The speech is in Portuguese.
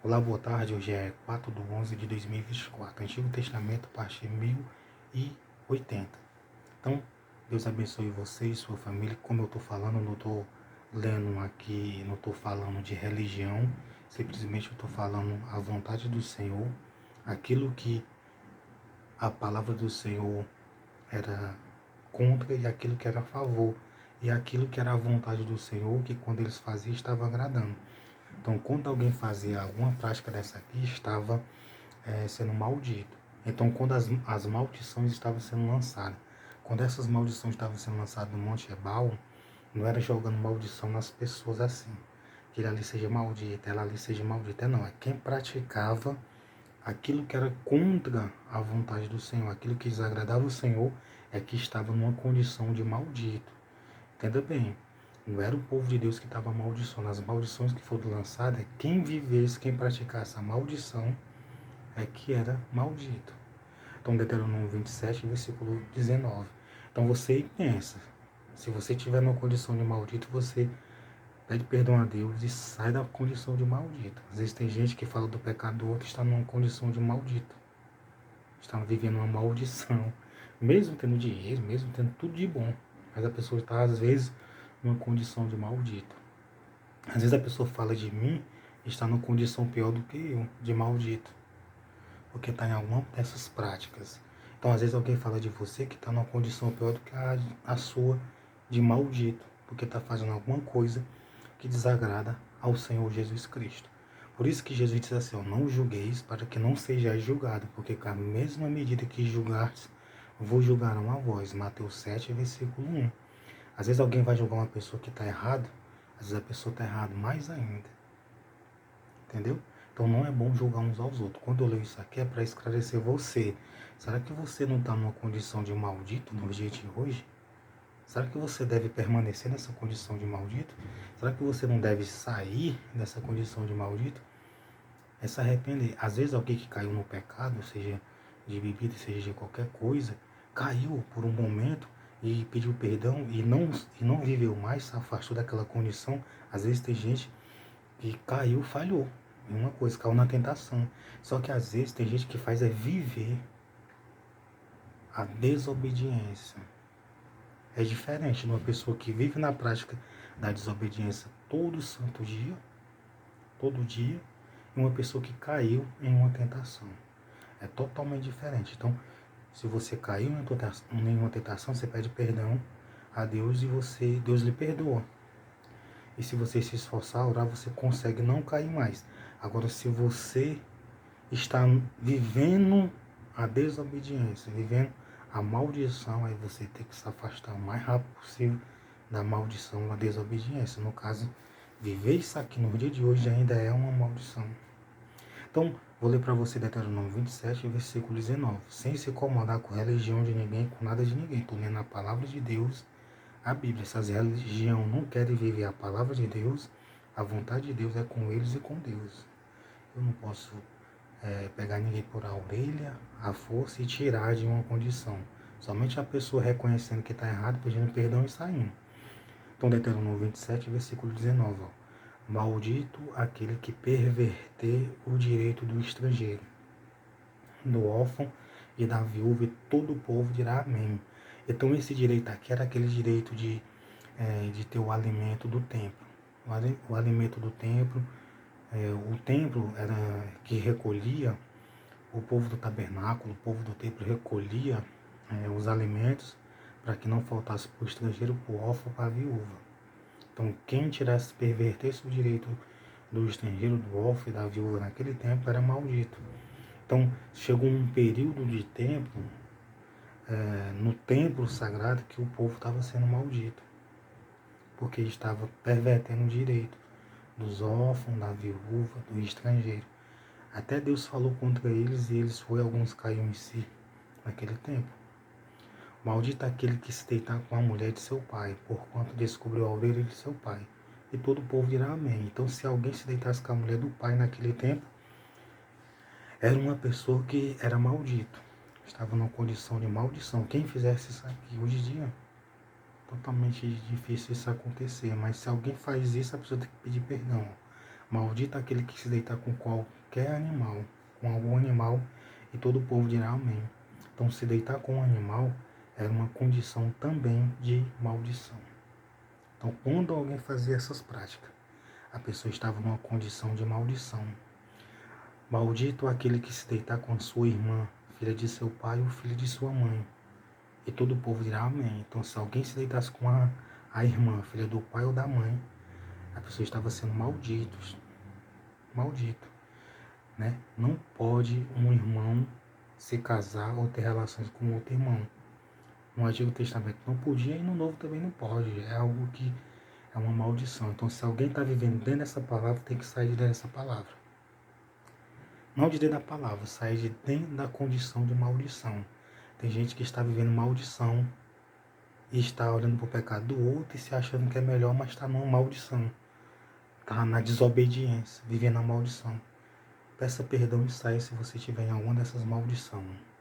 Olá, boa tarde. Hoje é 4/11 de 2024. Antigo Testamento, parte 1080. Então, Deus abençoe você e sua família. Como eu estou falando, não estou lendo aqui, não estou falando de religião. Simplesmente eu estou falando a vontade do Senhor, aquilo que a palavra do Senhor era contra e aquilo que era a favor. E aquilo que era a vontade do Senhor, que quando eles faziam estava agradando. Então, quando alguém fazia alguma prática dessa aqui, estava sendo maldito. Então, quando as maldições estavam sendo lançadas, quando essas maldições estavam sendo lançadas no Monte Ebal, não era jogando maldição nas pessoas assim, que ele ali seja maldito, ela ali seja maldita, não. É quem praticava aquilo que era contra a vontade do Senhor, aquilo que desagradava o Senhor, é que estava numa condição de maldito. Entenda bem, não era o povo de Deus que estava amaldiçoando. As maldições que foram lançadas, quem vivesse, quem praticasse a maldição, é que era maldito. Então, Deuteronômio 27, versículo 19. Então, você pensa, se você estiver numa condição de maldito, você pede perdão a Deus e sai da condição de maldito. Às vezes tem gente que fala do pecador que está numa condição de maldito. Está vivendo uma maldição. Mesmo tendo dinheiro, mesmo tendo tudo de bom. Mas a pessoa está, às vezes, numa condição de maldito. Às vezes a pessoa fala de mim e está numa condição pior do que eu, de maldito. Porque está em alguma dessas práticas. Então, às vezes alguém fala de você que está numa condição pior do que a sua, de maldito. Porque está fazendo alguma coisa que desagrada ao Senhor Jesus Cristo. Por isso que Jesus diz assim, ó, não julgueis para que não sejais julgados, porque com a mesma medida que julgardes, vos julgarão a vós. Mateus 7, versículo 1. Às vezes alguém vai julgar uma pessoa que está errada, às vezes a pessoa está errada mais ainda. Entendeu? Então não é bom julgar uns aos outros. Quando eu leio isso aqui é para esclarecer você. Será que você não está numa condição de maldito no dia de hoje? Será que você deve permanecer nessa condição de maldito? Será que você não deve sair dessa condição de maldito? É se arrepender. Às vezes alguém que caiu no pecado, seja de bebida, seja de qualquer coisa, caiu por um momento e pediu perdão e não viveu mais, se afastou daquela condição. Às vezes tem gente que caiu, falhou em uma coisa, caiu na tentação. Só que às vezes tem gente que faz é viver a desobediência. É diferente de uma pessoa que vive na prática da desobediência todo dia, e uma pessoa que caiu em uma tentação. É totalmente diferente. Então, se você caiu em uma tentação, você pede perdão a Deus e Deus lhe perdoa. E se você se esforçar, orar, você consegue não cair mais. Agora, se você está vivendo a desobediência, vivendo a maldição, aí você tem que se afastar o mais rápido possível da maldição, da desobediência. No caso, viver isso aqui no dia de hoje ainda é uma maldição. Então, vou ler para você Deuteronômio 27, versículo 19. Sem se incomodar com a religião de ninguém, com nada de ninguém. Estou lendo a palavra de Deus, a Bíblia. Essas religiões não querem viver a palavra de Deus, a vontade de Deus é com eles e com Deus. Eu não posso pegar ninguém por a orelha, a força e tirar de uma condição. Somente a pessoa reconhecendo que está errado, pedindo perdão e saindo. Então, Deuteronômio 27, versículo 19. Ó. Maldito aquele que perverter o direito do estrangeiro, do órfão e da viúva, e todo o povo dirá amém. Então, esse direito aqui era aquele direito de ter o alimento do templo. O alimento do templo, o templo era que recolhia, o povo do tabernáculo, o povo do templo recolhia os alimentos para que não faltasse para o estrangeiro, para o órfão, para a viúva. Então, quem pervertesse o direito do estrangeiro, do órfão e da viúva naquele tempo era maldito. Então, chegou um período de tempo, no templo sagrado, que o povo estava sendo maldito, porque estava pervertendo o direito dos órfãos, da viúva, do estrangeiro. Até Deus falou contra eles e alguns caíram em si naquele tempo. Maldito aquele que se deitar com a mulher de seu pai, porquanto descobriu a orelha de seu pai. E todo o povo dirá amém. Então, se alguém se deitasse com a mulher do pai naquele tempo, era uma pessoa que era maldito. Estava numa condição de maldição. Quem fizesse isso aqui hoje em dia, totalmente difícil isso acontecer. Mas se alguém faz isso, a pessoa tem que pedir perdão. Maldito aquele que se deitar com qualquer animal, com algum animal, e todo o povo dirá amém. Então, se deitar com um animal era uma condição também de maldição. Então, quando alguém fazia essas práticas, a pessoa estava numa condição de maldição. Maldito aquele que se deitar com a sua irmã, filha de seu pai ou filha de sua mãe. E todo o povo dirá amém. Então, se alguém se deitasse com a irmã, filha do pai ou da mãe, a pessoa estava sendo maldito. Maldito. Né? Não pode um irmão se casar ou ter relações com outro irmão. No Antigo Testamento não podia e no Novo também não pode. É algo que é uma maldição. Então, se alguém está vivendo dentro dessa palavra, tem que sair de dentro dessa palavra. Não de dentro da palavra, sair de dentro da condição de maldição. Tem gente que está vivendo maldição e está olhando para o pecado do outro e se achando que é melhor, mas está numa maldição. Está na desobediência, vivendo a maldição. Peça perdão e saia se você estiver em alguma dessas maldições.